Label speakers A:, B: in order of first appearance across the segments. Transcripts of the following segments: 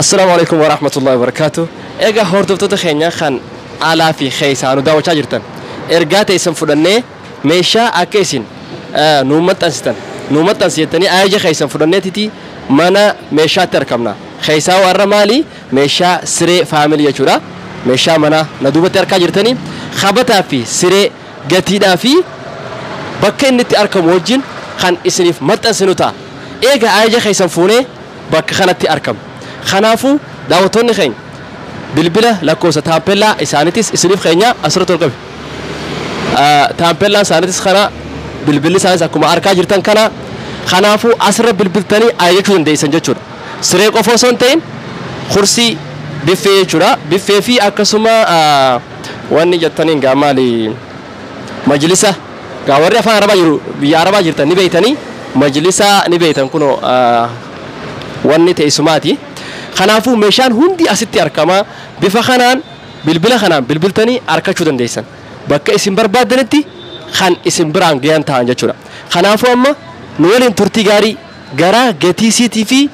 A: السلام عليكم ورحمة الله وبركاته. إيجا هوردو تخينيا خان على في خيسان وداو تاجرتن. إرجعت اسم فلانة ميشا أكيسين. نومت أنستن. نومت أنسيتني أيجا خيسان فلانة تي منا ميشا تركمنا. خيسا ورمالي ميشا سري فاميلي يجورا. ميشا منا ندوبة تركاجرتني. خبطها في سري قتيدا في. بكين نتي أركم وجين خان إسنيف متن سنوتا. إيجا أيجا خيسان فونه بك خانتي أركم. خنافو دعوتوني خين بالبلة لكوسة تامبلا إسانيتيس إسنيف خينيا أسرة القبل تامبلا إسانيتيس خنا بالبلة سانس أكو ما أركاج جرتان كنا خنافو أسرة بالبلتاني أيكون ديسان جتشور سريك أفوسون تين خرسي بفي جورا بفي في أكسوما واني جتانين جامالي مجلسة كاوري أفان ربا جرو بياربا جرتان نبيتاني مجلسة نبيتان كنو واني تيسماتي خنافو ميشان هندي أستي أركما بفخنان بالبلا خنان بالبلتاني أركشوا دنديسن بك اسم بربادنتي خان اسم بران جيان تانجا شورا خنافو أما نولين ترتيجاري جرا جتي سي تي في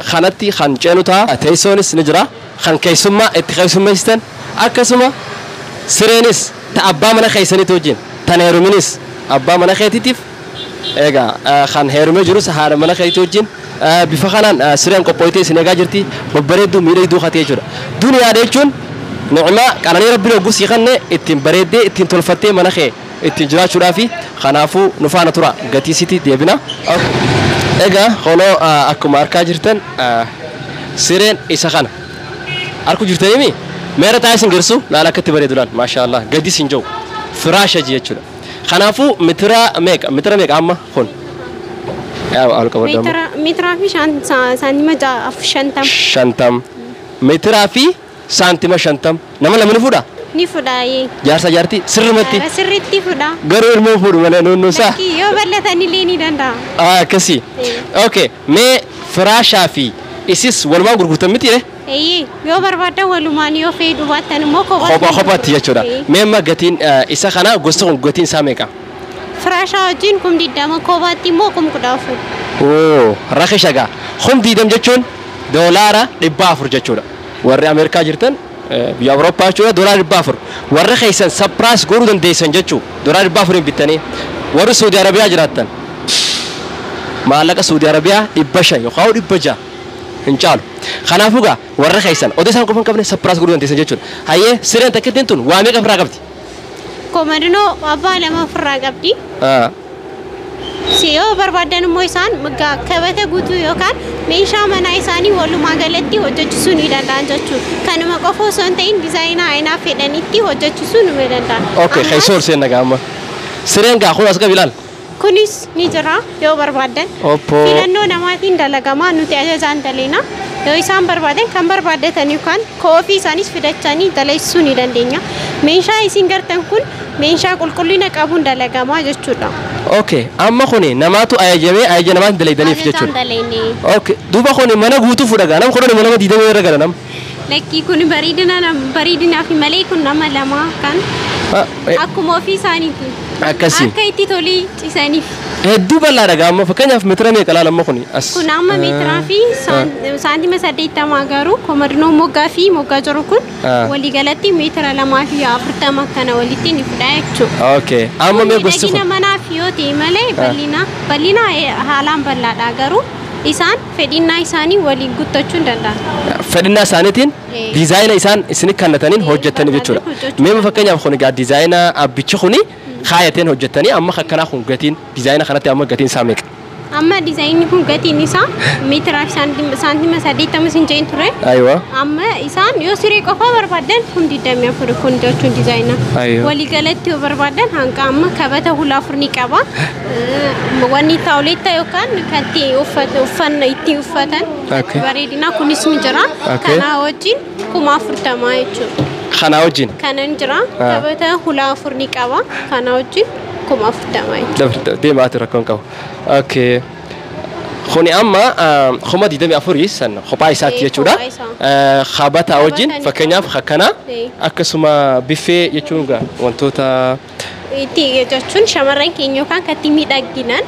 A: خانتي خان جنوتا تيسونس نجرا خان كيسما اتخيسما يستن أكسما سرينس تأبا منا خيسني توجين تنهرمينس أبا منا خيتيتيف إيجا خان هيرمي جروس هار منا خيتوجين بفخانان سريان كوبويتي سنجا جرتي ببردو ميريدو خاتي جورا دنيا ديشون نعمة كانني ربي لو قصي خنّة اتين بريدة اتين تلفتة مناخه اتين جرا شرافي خنافو نفانا ترى قتي سيتي ديبنا إيجا خلو أكو ماركا جرتن سريان إسخان أركو جرتني مي ميرا تايسن جرسو لا لا كتي بريدولان ما شاء الله قدي سنجو فراش جيه شورا خنافو مترا ميك أما خون
B: مترا في سانتيما
A: شنتم مترا في سانتيما شنتم نملا من فودا
B: نفودا
A: جارسا جارتي سرمتي
B: سرتي فودا
A: غرور مو فود منا نونسا
B: يو بلتني ليني دندا
A: كسي اوكي مي فراشا في اسيس ولما غرغتمتي
B: اي يو بربادا ولمانيو في دوباتن موكو
A: خبات يچودا ميما غتين اسا خنا غوستون غتين ساميكا
B: فراشا جين كم ديدام كوباتي موكم كدافو
A: رخيشاغا خم ديدام جچون دولار دبافر جچودا ور امريكا جرتن بي اوروبا جچودا دولار دبافر ور خيسن سبراس غورودن ديسن جچو دولار دبافر بيتني ور سعودي عربيا جراتن مالك سعودي عربيا دبشا يخاو دبجا انچال خنافوغا ور خيسن اوديسان كوفن كبن سبراس غورودن ديسن جچون هاي سيرن تكتنتون وامي كفرا قبتي
B: كومادنو أبا لما فرق أبدي سيو بربادن مويسان مجا كبته قطو يوكان ميشا منا إساني ولو ما قلتي وجدسوني دان جدسون كانوا ما قفوا سنتين ديزاينا عنا فدانيتي وجدسون ميدان
A: أوكي خيسور سيرنا كاما سيرنا كأخو أسكا بلال
B: كونيس نيجرا يو بربادن فيلانو نماتين دلقما نتأجى زان دلينا لو إسان بربادن كم بربادن تانيوكان كوفي سانيس فدتشاني دلائسوني دان دينيا ميشا إسينجر تنكون ميشا كل كابون دلقما جدسونا
A: اوكي اما خوني نماتو ايجمي نمات دليدني في جچون اوكي دوبا خوني منا غوتو فدغا نم خوني منا ديدمي رغا نم
B: لكي كوني بريدنا في ملي كنا ملما كان اكو مو في سانيتي
A: اكسي
B: اكايتي تولي تساني
A: دوبا لا رغا ما فكنيا في مترا مي كلا لما خوني
B: اس كنا ما مترا في سانتي ما سديتا ما غارو كومرنو موغا في موغا جروكون ولي غلطي مترا لما في افرتا مكنا وليتي نفدايكچو
A: اوكي اما مي غوستو
B: دينا منا فيوتي ملي بلينا حالام بلا داغرو إسان فدينا إساني ولي قطعون دندا
A: فدينا سانتين ديزاين إسان إسني كنتانين هوجتني بيشورا ميم فكني أبغى نقول ديزاينا أبيتشخوني خايتين هوجتني أما خكنا خون قتين ديزاينا خناتي أما قتين سامك
B: أما ديزاين يكون قتين إسان متر سانتي مسادي تمسين جين ترى
A: أيوة
B: أما إسان يوسيري كفا بربادن هم ديدام يفرق كون جاتون ديزاينا
A: أيوة
B: ولي قالت يو بربادن هنك أما كبته هلا فرني كبا واني تاوليتا يوكان كنتي وفن يتي وفتن بريدنا كون اسم جرا كنا وجين كوما فرتا ما يجو
A: خنا وجين
B: كنا نجرا كبته هلا فرني كبا كنا وجين كوما فرتا ما يجو
A: دي ما تركون كوا اوكي خوني اما خما ديدمي افوريس سن خباي سات يچودا خابتا وجين فكنيا فخكنا اكسما بيفي يچونغا وانتوتا
B: itti jechuun shamarran keenya yookaan katti miidhaginaan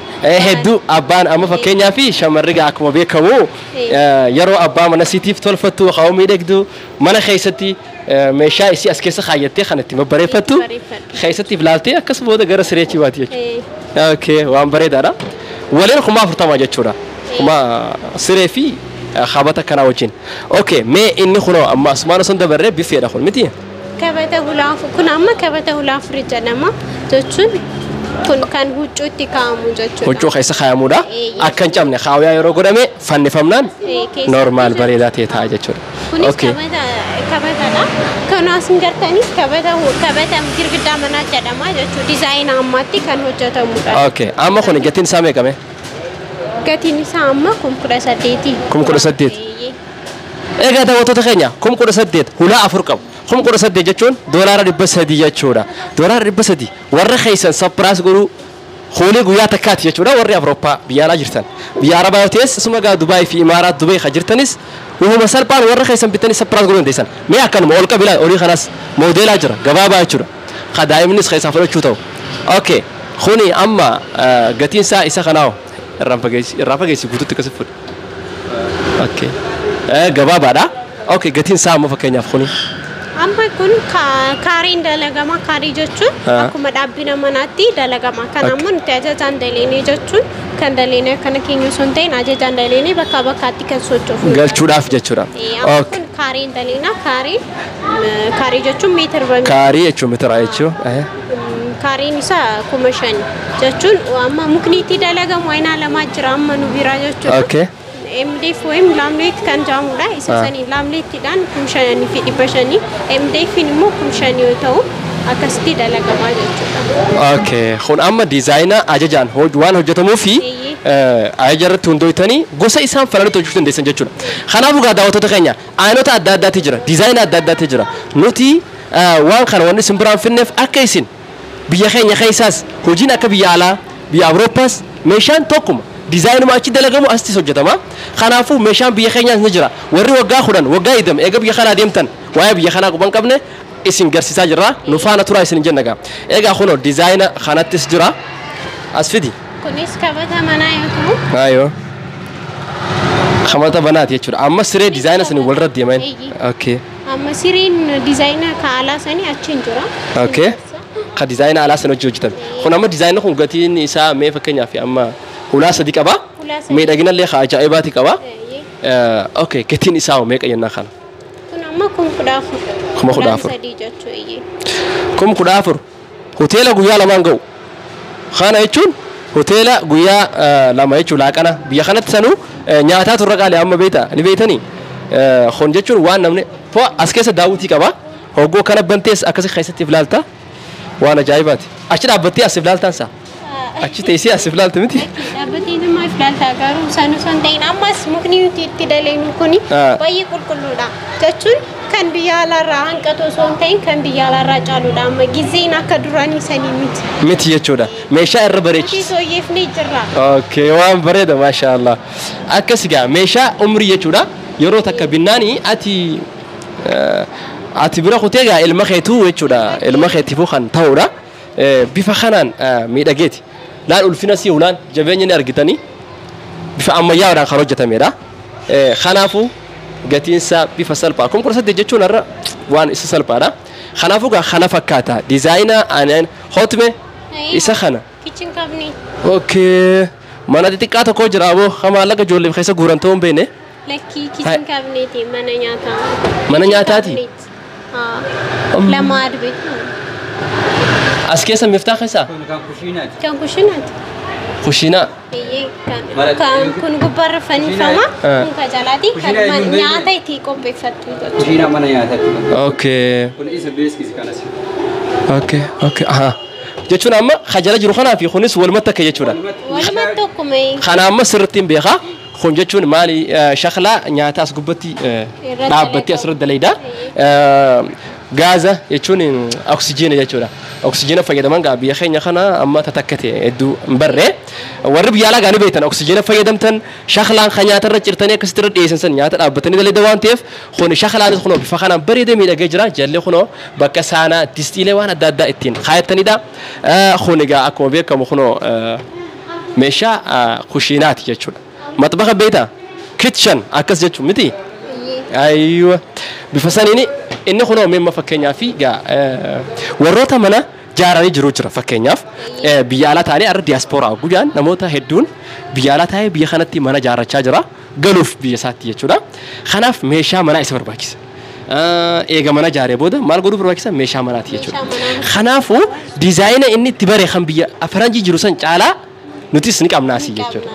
A: hedduu abbaan amma fakkeenyaa fi shamarri akkuma beekamu yeroo abbaa mana siitiif tolfattu haa miidhagdu mana keessatti meeshaa isii as keessa kaayattee kan itti babbareeffattu keessatti filaaltee akkas booda gara sireechii baati jechuudha. Okay waan bareedaadha. Waliin 40 jechuudha. Kuma siree fi khabata kana wajjin. Okay mee inni kunoo amma asmaana son dabarree bifeedha kun miti.
B: kabata hulaafu kun amma kabata hulaafu jedhama jechuun kun kan huccuutti kaa'amu jechuudha.
A: Huccuu keessa kaa'amudha. Akka hin cabne kaawyaa yeroo godhame fannifamnaan normaal bareedaa ta'e ta'a jechuudha.
B: Kunis kabatadha. Kan asin gartanis kabata girgiddaa manaa jedhama jechuudha. Dizaayinaa ammaatti kan hojjetamudha.
A: Okay amma kun gatiin isaa meeqame?
B: Gatiin isaa amma 18,000.
A: 18,000. Egaa daawwattoota keenya 18,000 hulaa 4 qabu. 18,000 jechuun $300 jechuudha. $300 warra keessan sapiraas godhu hoolii guyyaa takkaati jechuudha warri Awurooppaa biyya alaa jirtan. Biyya Arabaa yoo ta'es suma gaa Dubaay fi Imaaraat Dubaay ka jirtanis uumama salphaan warra keessan bitanii sapiraas godhuu dandeessan. Mee akkanuma ol qabilaa olii kanas moodeelaa jira gabaabaa jechuudha. Ka daa'imnis keessaa fudhachuu ta'u. Okay kuni amma gatiin isaa isa kanaa irraa fageessi guutuutti akkasii fudhu. Okay gabaabaadha. Okay gatiin isaa amma fakkeenyaaf kuni.
B: Amma kun kaariin dalagama kaarii jechuun akkuma dhaabbina manaatti dalagama. Kan ammoo nuti ajajaan daleenee jechuun kan daleenee kana keenya osoo hin ta'in ajajaan daleenee bakka bakkaatti kan sochoofu.
A: Galchuudhaaf jechuudha.
B: Okay. Kun kaariin daleenaa kaarii jechuun meetira bami.
A: Kaarii jechuun meetira jechuudha.
B: Kaariin isaa 5,000 jechuun amma mukniitti dalagamu waynaa lamaa jira amma nu biraa jechuudha.
A: Okay.
B: MDF ወይም ላምሌት ከንጃሙዳ ይሰሰኒ ላምሌት ዳን ኩምሻኒ ፊ ዲበሸኒ MDF ኒሞ ኩምሻኒ ወተው አከስቲ ደለገማ ጀቹዳ
A: ኦኬ ሁን አማ ዲዛይና አጀጃን ዋን ሆጀተሙ ፊ አጀረት ሁንዶይተኒ ጎሳ ኢሳን ፈላልቶ ጁት እንደሰን ጀቹዳ خنابو ጋር ዳውቶ ተከኛ አይኖታ አዳዳት ይጅራ ዲዛይን አዳዳት ይጅራ ኑቲ ዋን ካን ወን ሲምብራን ፍነፍ አከይሲን ቢያኸኛ ኸይሳስ ሆጂን አከብያላ ቢአውሮፓስ ሜሻን ቶኩም ዲዛይኑ ማቺ ደለገሙ አስቲስ ሆጀተማ خنافو ሜሻን ቢያኸኛስ ንጅራ ወሪ ወጋ ሁዳን ወጋ ይደም ኤገብ የኸና ደምተን ዋይ ቢያኸና ቁበን ቀብነ isin garsiisa jirra nufaana tura isin jennaga eega khuno design khanattis jira asfidi
B: kunis kabata mana yoo
A: ayo khamata banat yechura amma sire design sini walra deeman okay
B: amma sirin design ka ala sani achin jira
A: okay ka design ala sani hojjetan khuna amma design khun gatiin isa me fakenya fi amma hula sadiqa ba me dagina le kha ajaibati qaba okay gatiin isa me qayna khana
B: amma kun kudafu
A: kuma kudafu kum kudafur hotela guya laman gaw khana yechun hotela guya lama yechu laqana biya khanat sanu nyaata turqale amma beeta ni beetani khon jechun waan namne to askesa daawuti qaba hogo kana bantes akasi khaysati flalta wana jaibati achi dabati asflaltan sa achi teesi asflalta miti
B: dabati ma flalta garu sanu sontain ammas mukni uti dalenu kuni bayi kulkulluda jechun kan biyala ra hanqato sontain kan biyala ra caluda amma gizina ka durani sani
A: miti yechuda meesha irra bareechi
B: so yefni jirra
A: okay waan bareeda masha Allah akkasiga meesha umri yechuda yero takka binani ati bira khutega ilma khaytu yechuda ilma khaytifu khan tawra bifa khanan midageti lan ulfinasi ulan jabenni argitani bifa amma yaawra kharojata meda khanafu gatinsa bifa salpa kum kursad jechun arra wan isa salpa da khanafu ga khana fakata designer anan hotme isa khana
B: kitchen cabinet
A: okay mana ditikata ko jirabo khama laga jolle khaysa gurantom bene
B: laki kitchen cabinet
A: mana nyatati
B: ha lama arbe
A: askesa miftah khaysa
B: kan kushinat
A: kushina
B: kan kun gubbar fani fama kun kajalati kan nyaata itti qopheeffatu
C: kushina mana nyaata
A: okay
C: kun isa base kisi kanas
A: okay okay aha jechuna amma khajala jiru khana fi khunis wal matta kayechuna
B: wal matta kumay
A: khana amma sirtin beha khun jechun mali shakhla nyaata as gubbati daabati asrad dalayda gaaza jechuun oksijiina jechuudha. Oksijiina fayyadaman gaa biyya keenya kana amma tatakkate hedduu barree warri biyya alaa gaanii beektan oksijiina fayyadamtan shaklaan kan nyaata irra cirtanii akkasitti irra dhiyeessan san nyaata dhaabbatanii dalida waan ta'eef kun shaklaanis kunoo bifa kanaan bareedee miidhagee jira jalli kunoo bakka saanaa distiilee waan adda addaa ittiin kaayatanidha. Kun egaa akkuma beekamu kunoo meeshaa kushiinaati jechuudha. Maxbaxa beektaa kitchen akkas jechuun miti. Ayyoo bifa saniini inni kunoo meemma fakkeenyaaf warroota mana jaaranii jiru jira fakkeenyaaf biyya alaa taa'anii arra diiyaaspooraa guyyaan namoota hedduun biyya alaa taa'ee biyya kanatti mana jaarrachaa jira galuuf biyya isaatti jechuudha. Kanaaf meeshaa manaa isa barbaachisa. Eega mana jaaree booda maal godhuu barbaachisa meeshaa manaati jechuudha. Kanaafuu diizaayina inni itti baree kan biyya faranjii jiru san caalaa nutis ni qabnaasii jechuudha.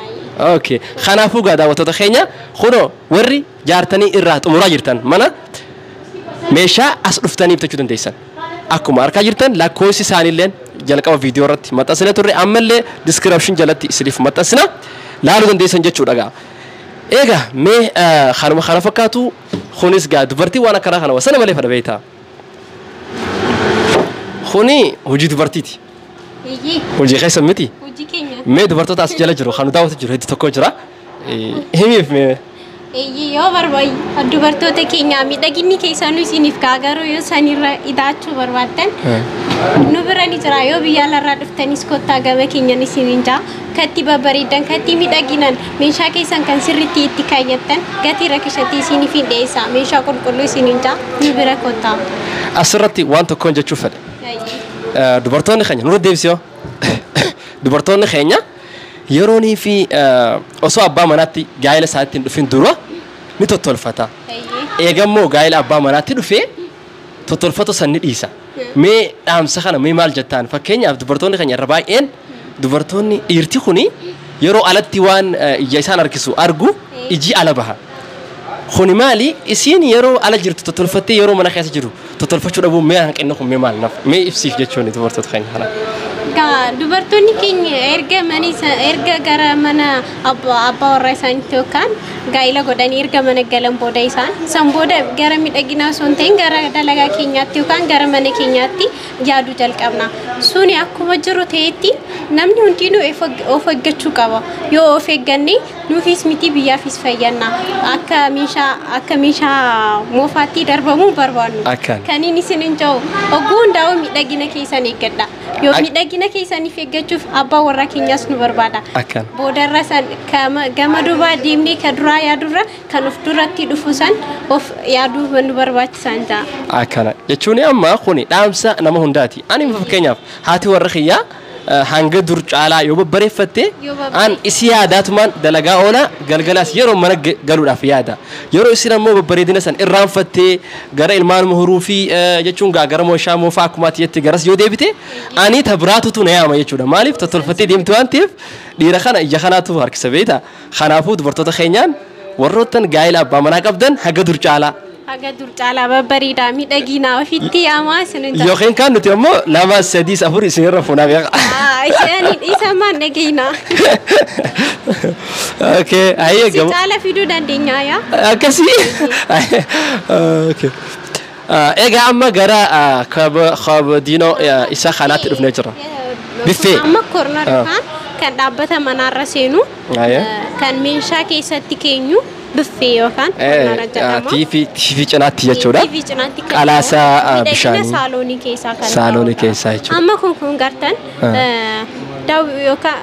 A: Okay. Kanaafuu gaa daawwattoota keenya kunoo warri jaartanii irraa xumuraa jirtan mana meeshaa as dhuftanii bitachuu dandeessan. Akkuma argaa jirtan lakkoofsi isaaniillee jalqaba viidiyoo irratti maxxansine turre ammallee description jalatti isiniif maxxansina laaluu dandeessan jechuudha gaa. Egaa mee kanuma kana fakkaatu kunis gaa dubartii waan akkanaa kana wasana malee fadha beektaa. Kuni hojii dubartiiti. Hojii keessa miti. Mee dubartoota as jala jiru kan daawwatu jiru hedduu tokko jira. Himiif mee
B: yoo barbaadu dubartoota keenya miidhaginni keessanuu isiniif garuu yoo sanirra idaachuu barbaaddan nu bira ni jira yoo biyya alaarraa dhuftanis kottaa gaba keenyan isiniin jaa katti babbareeddan katti miidhaginan meeshaa keessan kan sirriitti itti kaayyattan gatii rakkishatii isiniif hin dhiyeessaa meeshaa qulqulluu isiniin jaa nu bira kottaa.
A: Asirratti waan tokkoon jechuu fedhe. Dubartoonni keenya nurra deebisee dubartoonni keenya yeroonii fi osoo abbaa manaatti gaa'ela isaatti hin dhufin dura ni tottolfata. Eegammoo gaa'ela abbaa manaatti dhufee tottolfatu san ni dhiisa. Mee dhaamsa kana mee maal jettaan fakkeenyaaf dubartoonni keenya irra baay'een dubartoonni dhiirti kuni yeroo alatti waan ija isaan harkisu argu iji ala baha. Kuni maali isiin yeroo ala jirtu tottolfattee yeroo mana keessa jiru tottolfachuu dhabuu mee hanqinni kun mee maal naaf mee ibsiif jechuun dubartoota keenya kana.
B: Dubartoonni keenya erga gara mana abbaa warraa isaaniitti yookaan gaa'ela godhanii erga mana galan booda san booda gara miidhaginaa osoo hin ta'in gara dalagaa keenyaatti yookaan gara mana keenyaatti yaaduu jalqabna. Suni akkuma jiru ta'etti namni hundinuu of eeggachuu qaba. Yoo of eegganne nuufis miti biyyaafis fayyadna. Akka meeshaa moofaatti darbamuu barbaannu. Kan inni isiniin jedhu oguu hundaa'u miidhagina keessan eeggadha. Yoo miidhagina keessaniif eeggachuuf abbaa warraa keenyas nu barbaada. Boodarra san gama duubaa deemnee ka duraa yaadurra kan of duratti dhufu san of yaaduu nu barbaachisan jaa.
A: Akkana jechuun amma kuni dhaamsa nama hundaati. Ani fakkeenyaaf haati warra kiyyaa hanga dur caalaa yoo babbareeffatte an isi yaadaatumaan dalagaa oola galgalaas yeroo mana galuudhaaf yaada. Yeroo isin ammoo babbareedina san irraanfattee gara ilmaan muhuruu fi jechuun gara mooshaa moofaa akkumaatti jettee garas yoo deebite ani tabiraatutu na yaama jechuudha. Maaliif tottolfattee deemtu waan ta'eef dhiira kana ija kanaatu harkisa beekta. Kanaafuu dubartoota keenyaan warroottan gaa'ela abbaa manaa qabdan haga dur caalaa.
B: Haga dur caalaa babbareedaa miidhaginaa ofitti yaamaa isiniin jaa.
A: Yookiin kan nuti ammoo lama sadii afur isinirra fuunaa beeka.
B: Isa maan dhageeyna.
A: Okay, ayyee
B: gamoo. Si caala fiduu dandeenya yaa.
A: Akkasii. Okay. Egaa amma gara kabadiinoo isa kanaatti dhufnee jira. Biffee.
B: Amma kornarfaan kan dhaabbata manaarra seenu kan meeshaa keessatti keenyu. Biffee yookaan
A: TV cinaatti jechuudha.
B: TV cinaatti
A: qalaasaa bishaanii.
B: Saaloonii keessaa kan.
A: Saaloonii keessaa jechuudha.
B: Amma kun gartan yookaan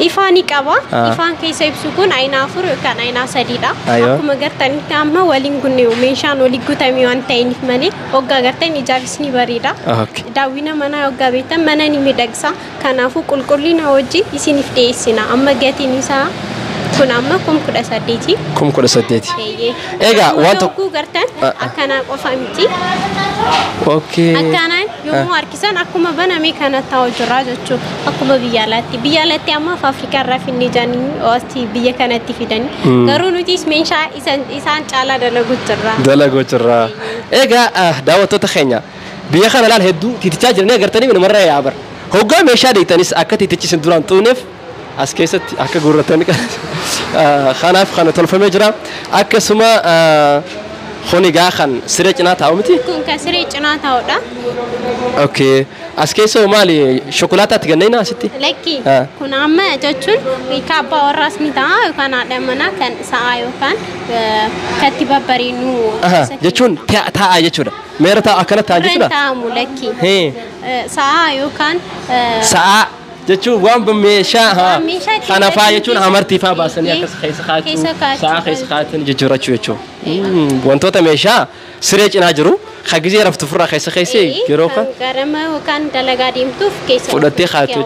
B: ifaani qaba. Ifaan keessa ibsu kun ayina 4 yookaan ayina 3dha. Akkuma gartanitti amma waliin gunne meeshaan walii guutamee waan ta'eef malee hoggaa gartan ijaafis ni bareeda. Daawwina mana hoggaa beektan mana ni miidhagsa. Kanaafuu qulqullina wajjin isiniif dhiyeessina. Amma gatiin isaa kun amma 18.
A: 18. Egaa waan
B: tokko gartan akkana qofa miti.
A: Okay.
B: Akkanaan yommuu harkisan akkuma baname kana ta'u jira jechuudha. Akkuma biyya alaatti amma Afrikaa irraa finne jaanii osti biyya kanatti fidanii. Garuu nuti meeshaa isaan caalaa dalaguu jirra.
A: Egaa daawwattoota keenya biyya kana laal hedduu tiitichaa jiranii agartanii namarra yaabar. Hoggaa meeshaa deeytanis akka tiitichi sin duraan xuuneef as keessatti akka gurratanii kanaaf kana tolfamee jira. Akkasuma خوني جاخن سريج ناتا أمتي
B: كون كسريج ناتا ودا
A: أوكي أسكيسو مالي شوكولاتة تجنينا ستي
B: لكي كون عما جتون كابا والراس ميتا كان عدمنا كان سايو كان كتبا برينو
A: جتون تا جتون ميرتا أكلت تا جتون
B: تامو لكي سايو كان
A: سا جتون وان بميشا ها أنا فا جتون عمرتي فا باسني أكس خيس خاتو سا خيس خاتن جتورة شو وانتو تميشا سريج ناجرو خجزي رفت فرا خيسي يروكا
B: كرما وكان دلقاديم توف كيس
A: فدتي خاتو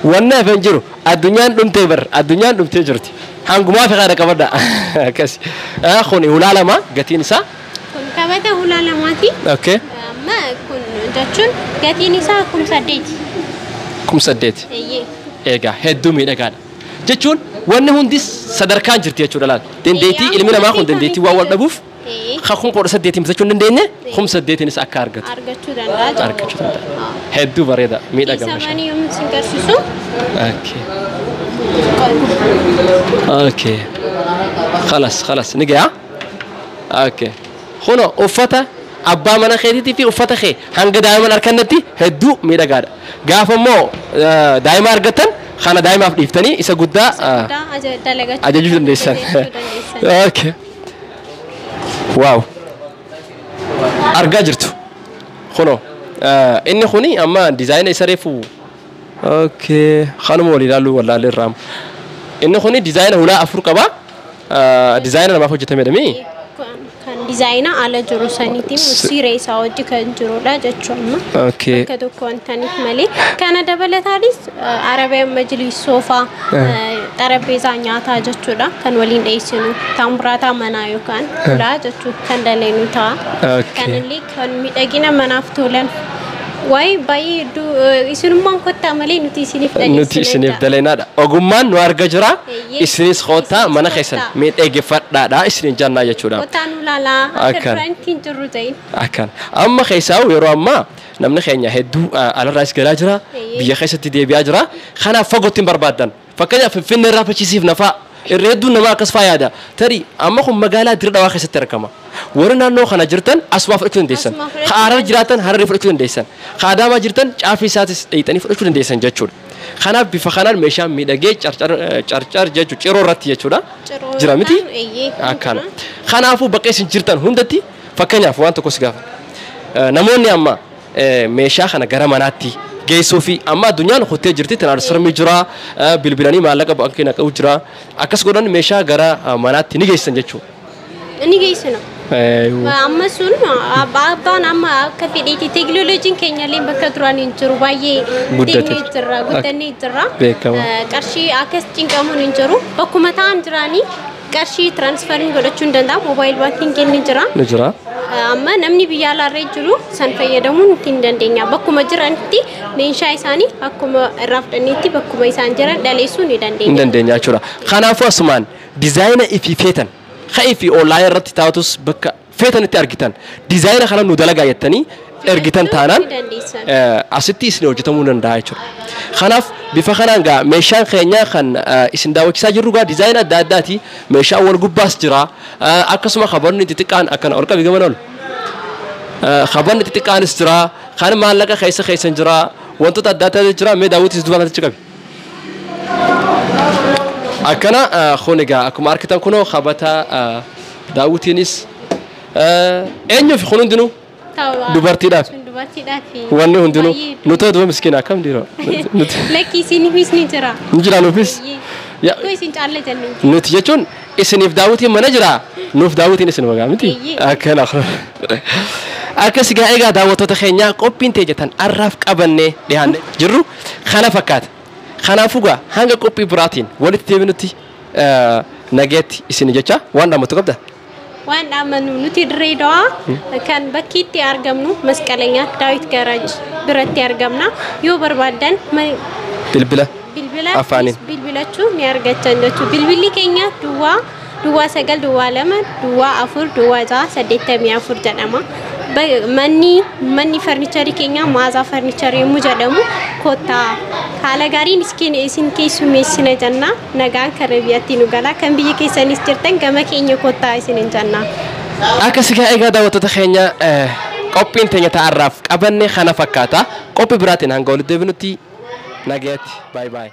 A: وانا فنجرو الدنيا دمتبر الدنيا دمتجرتي هانغو ما في غير كبدا كاس اخوني ولا ما قتين سا
B: كون كبدا ولا ماتي
A: اوكي
B: ما كون جاتشون قتين سا كم سديت ايغا هدو مي دغاد جاتشون وانا هونديس صدركان جرتي يچو دلال دنديتي علمنا ما كون دنديتي واول دبوف خاكون قود سديتي مسچون دندينه خم سديتي نس اكارغت ارغچو دندا هدو بريدا مي دغا مش سماني يوم سنكرسو اوكي خلاص نجا اوكي خونو افتا ابا من خيتي في افتا خي هانغ دايما اركنتي هدو مي دغاد غافمو دايما ارغتن خانا دايما افديفتني اسا غدا اجاجو دنديسن اوكي واو ارغاجرتو خونو اني خوني اما ديزاين يسرفو اوكي خانم ولي لالو ولا للرام اني خوني ديزاين ولا افرقبا ديزاين ما فوجته مدمي كان ديزاين على جروسانيتي مسيري ساوجي كان جرودا جچوما
A: اوكي
B: كدو كونتاني ملي كان دبلتاريس عربي مجلس صوفا طربيزا نياتا جچودا كان ولين ديسنو تامبراتا منايو كان لا جچو كان دلينو تا كان لي كان ميدغينا منافتولن واي باي دو اسنمان كوتا ملي نوتي سينيف دلينا اوغمان نوارغا جرا اسنيس خوتا منا خيسن ميدغي فدادا اسنين جانا يچودا كوتانو لالا فرانكين جروزين اكن اما خيساو يرو اما نمن خينيا هدو على راس جراجرا بيا خيستي دي بياجرا خنا فغوتين بربادن فكيا فين رافچي سيف نفا الريدو نما كسفا يادا تري اما خم مغالا دردوا خيست تركما ورنا نو خنا جرتن اسوا فرچون ديسن خارر جراتن هرر فرچون ديسن خاداما جرتن عافي ساتس ديتني فرچون ديسن جچود خنا بفخنال ميشا ميدغي چرچر جچو چيرورات يچودا جرامتي اكان خنا فو بقيسن جرتن هندتي فكنيا فوانت كوسغا نموني اما ميشا خنا غرماناتي جيسوفي اما دنيا خوتي جرتي تنار سرمي جرا بلبلاني مالك بانكينا كوجرا اكس غدن ميشا غرا ماناتي ني جيسن جچو اني جيسنا اما سن بابان اما كفيديتي تكنولوجي كينيا لين بكدران انجرو باي تينيترا غدنيترا قرشي اكس چينقامون انجرو بكمتان جراني قرشي ترانسفرين غدچون دندا موبايل بانكينج نجرا اما نمني بيالا رجلو سنفيدمون تندندنيا بكما جرانتي نينشاي ساني اكما رافدنيتي بكما يسانجرا داليسو ندندنيا چورا خنافو اسمان ديزاين ايفي فيتن خايفي اونلاين رتي تاوتس بك فيتن تارجتن ديزاين خلا نو دلغا يتني ارغتن تانان اسيتي سنو جتمون دايچو خناف بفخنانغا ميشان خينيا خن اسن داوكسا جروغا ديزاين داداتي ميشا ول غباس جرا اكسما خبرني تتقان اكن اوركا بيغمنول خبرني تتقان استرا خان مالك خيسن جرا وانتو داتا جرا مي داوتس دولا تشكبي أكنا خونيجا أكو ماركتان كنو خبتا داوتينيس أنيو في خونون دينو دوبارتي دا وانو هندينو نوتو دو مسكينة كم ديرو لكي سيني فيس نجرا
A: نوفيس
B: يا كويس إن شاء الله جنني
A: نوت يجون إسنيف داوتي منجرا نوف داوتي نسن وقامتي أكنا أكس جاء داوتو تخينيا قبين تيجتان أرف قبنة دهان جرو خنا فكات خنا فوقا هنگا كوبي براتين ولت تيبنتي نجات إسنجتشا وانا متقبدا
B: وانا منو نتي دريدوا كان بكيتي أرجمنو مسكالينيا دايت كراج برتي أرجمنا يو بربادن
A: بلبلا
B: أفانين بلبلا شو نيارجتشان شو بلبلي كينيا دوا سجل دوا لما دوا أفور دوا جا سديت ميا أفور جنما مني فرنيتشري كينيا مازا فرنيتشري مجرمو كوتا حالا غاري نسكين اسين كيسو ميسينا جنة نغان كربياتي نغالا كان بيجي كيسان استرتن كما كينيو كوتا اسين جنة
A: Akkasigaa egaa daawwattoota keenya qophiin teenya ta'arraaf qabanne kana fakkaata qophii biraatiin hanga walitti deebinutti nagaatti bye bye.